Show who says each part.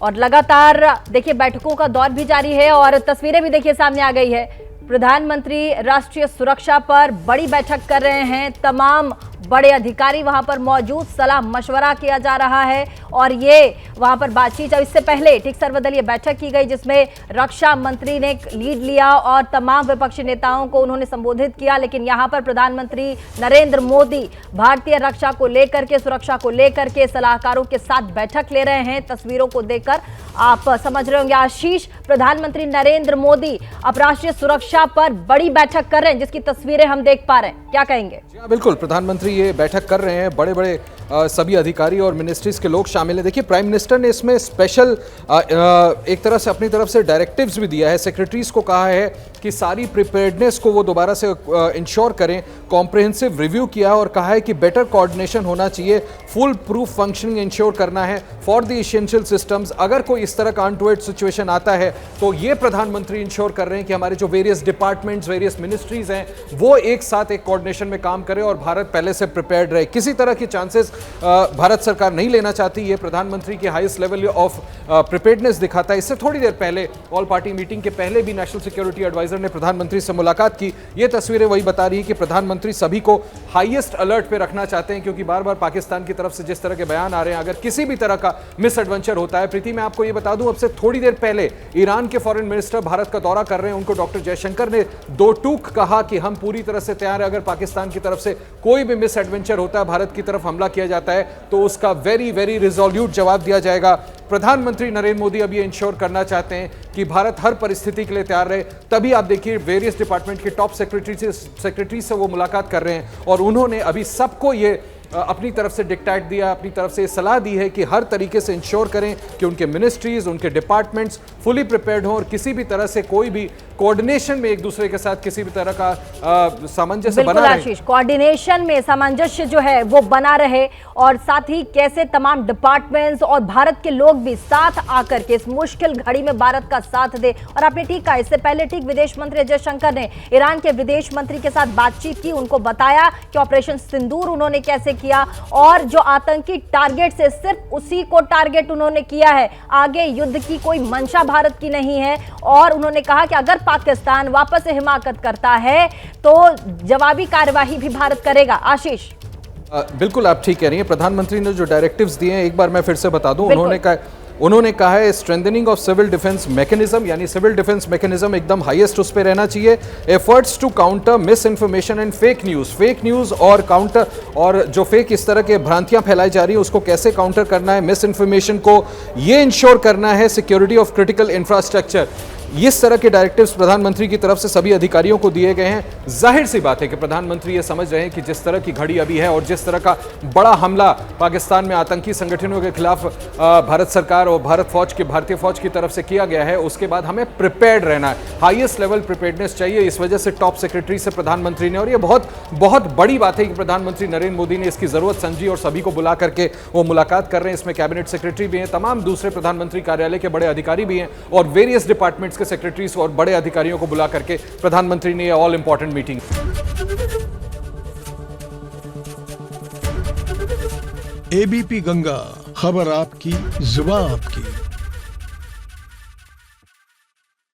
Speaker 1: और लगातार देखिए बैठकों का दौर भी जारी है और तस्वीरें भी देखिए सामने आ गई है। प्रधानमंत्री राष्ट्रीय सुरक्षा पर बड़ी बैठक कर रहे हैं, तमाम बड़े अधिकारी वहां पर मौजूद, सलाह मशवरा किया जा रहा है और ये वहां पर बातचीत। इससे पहले ठीक सर्वदलीय बैठक की गई जिसमें रक्षा मंत्री ने लीड लिया और तमाम विपक्षी नेताओं को उन्होंने संबोधित किया। लेकिन यहां पर प्रधानमंत्री नरेंद्र मोदी भारतीय रक्षा को लेकर के, सुरक्षा को लेकर के सलाहकारों के साथ बैठक ले रहे हैं। तस्वीरों को देखकर आप समझ रहे होंगे आशीष, प्रधानमंत्री नरेंद्र मोदी अब राष्ट्रीय सुरक्षा पर बड़ी बैठक कर रहे हैं जिसकी तस्वीरें हम देख पा रहे हैं। क्या कहेंगे?
Speaker 2: बिल्कुल, प्रधानमंत्री ये बैठक कर रहे हैं, बड़े बड़े सभी अधिकारी और मिनिस्ट्रीज के लोग शामिल हैं। देखिए, प्राइम मिनिस्टर ने इसमें स्पेशल एक तरह से अपनी तरफ से डायरेक्टिव्स भी दिया है। सेक्रेटरीज को कहा है कि सारी प्रिपेयर्डनेस को वो दोबारा से इंश्योर करें। कॉम्प्रिहेंसिव रिव्यू किया है और कहा है कि बेटर कोऑर्डिनेशन होना चाहिए, फुल प्रूफ फंक्शनिंग इंश्योर करना है फॉर द एसेंशियल सिस्टम्स। अगर कोई इस तरह का अनटूवर्ड सिचुएशन आता है तो ये प्रधानमंत्री इंश्योर कर रहे हैं कि हमारे जो वेरियस डिपार्टमेंट्स, वेरियस मिनिस्ट्रीज हैं, वो एक साथ एक कोऑर्डिनेशन में काम करें और भारत पहले से प्रिपेयर्ड रहे। किसी तरह की चांसेस भारत सरकार नहीं लेना चाहती। ये प्रधानमंत्री की हाईएस्ट लेवल ऑफ प्रिपेयर्डनेस दिखाता है। इससे थोड़ी देर पहले ऑल पार्टी मीटिंग के पहले भी नेशनल सिक्योरिटी एडवाइजर ने प्रधानमंत्री से मुलाकात की। ये तस्वीरें वही बता रही है कि प्रधानमंत्री सभी को हाईएस्ट अलर्ट पे रखना चाहते हैं, क्योंकि बार बार पाकिस्तान की तरफ से जिस तरह के बयान आ रहे हैं, अगर किसी भी तरह का मिस एडवेंचर होता है। प्रीति, मैं आपको ये बता दूं, अब से थोड़ी देर पहले ईरान के फॉरेन मिनिस्टर भारत का दौरा कर रहे हैं। उनको डॉक्टर जयशंकर ने दो टूक कहा कि हम पूरी तरह से तैयार हैं, अगर पाकिस्तान की तरफ से कोई भी मिस एडवेंचर होता है, भारत की तरफ हमला किया जाता है तो उसका वेरी वेरी रिजोल्यूट जवाब दिया जाएगा। प्रधानमंत्री नरेंद्र मोदी अब ये इंश्योर करना चाहते हैं कि भारत हर परिस्थिति के लिए तैयार रहे। तभी आप देखिए वेरियस डिपार्टमेंट के टॉप सेक्रेटरी से वो मुलाकात कर रहे हैं और उन्होंने अभी सबको ये अपनी तरफ से डिक्टेट दिया, अपनी तरफ से सलाह दी है कि हर तरीके से इंश्योर करें कि उनके मिनिस्ट्रीज, उनके डिपार्टमेंट्स फुली प्रिपेयर्ड हों और किसी भी तरह से कोई भी कोऑर्डिनेशन में एक दूसरे के साथ किसी भी तरह का सामंजस्य बना रहे।
Speaker 1: आशीष, कोऑर्डिनेशन में सामंजस्य जो है वो बना रहे और साथ ही कैसे तमाम डिपार्टमेंट्स और भारत के लोग भी साथ आकर के इस मुश्किल घड़ी में भारत का साथ दे। और आपने ठीक कहा, इससे पहले ठीक विदेश मंत्री जयशंकर ने ईरान के विदेश मंत्री के साथ बातचीत की, उनको बताया कि ऑपरेशन सिंदूर उन्होंने कैसे किया और जो आतंकी टारगेट से सिर्फ उसी को टारगेट उन्होंने किया है, आगे युद्ध की कोई मंशा भारत की नहीं है। और उन्होंने कहा कि अगर पाकिस्तान वापस से हिमाकत करता है तो जवाबी कार्यवाही भी भारत करेगा। आशीष,
Speaker 2: बिल्कुल आप ठीक कह रही हैं। प्रधानमंत्री ने जो डायरेक्टिव्स दिए हैं एक बार मैं फिर से बता दूं, उन्होंने कहा है strengthening of civil defence mechanism, यानी सिविल डिफेंस मैकेनिज्म एकदम हाईएस्ट उस पे रहना चाहिए। Efforts to counter misinformation and fake news और काउंटर और जो फेक इस तरह के भ्रांतियां फैलाई जा रही है उसको कैसे काउंटर करना है, मिस इन्फॉर्मेशन को ये इंश्योर करना है, सिक्योरिटी ऑफ क्रिटिकल इंफ्रास्ट्रक्चर। इस तरह के डायरेक्टिव्स प्रधानमंत्री की तरफ से सभी अधिकारियों को दिए गए हैं। जाहिर सी बात है कि प्रधानमंत्री ये समझ रहे हैं कि जिस तरह की घड़ी अभी है और जिस तरह का बड़ा हमला पाकिस्तान में आतंकी संगठनों के खिलाफ भारत सरकार और भारतीय फौज की तरफ से किया गया है, उसके बाद हमें प्रिपेयर्ड रहना है। हाईएस्ट लेवल प्रिपेयर्डनेस चाहिए। इस वजह से टॉप सेक्रेटरी से प्रधानमंत्री ने, और ये बहुत बहुत बड़ी बात है कि प्रधानमंत्री नरेंद्र मोदी ने इसकी जरूरत समझी और सभी को बुला करके वो मुलाकात कर रहे हैं। इसमें कैबिनेट सेक्रेटरी भी हैं, तमाम दूसरे प्रधानमंत्री कार्यालय के बड़े अधिकारी भी हैं और वेरियस डिपार्टमेंट्स सेक्रेटरीज और बड़े अधिकारियों को बुला करके प्रधानमंत्री ने all important meeting.
Speaker 3: ABP Ganga, खबर आपकी, जुबान आपकी।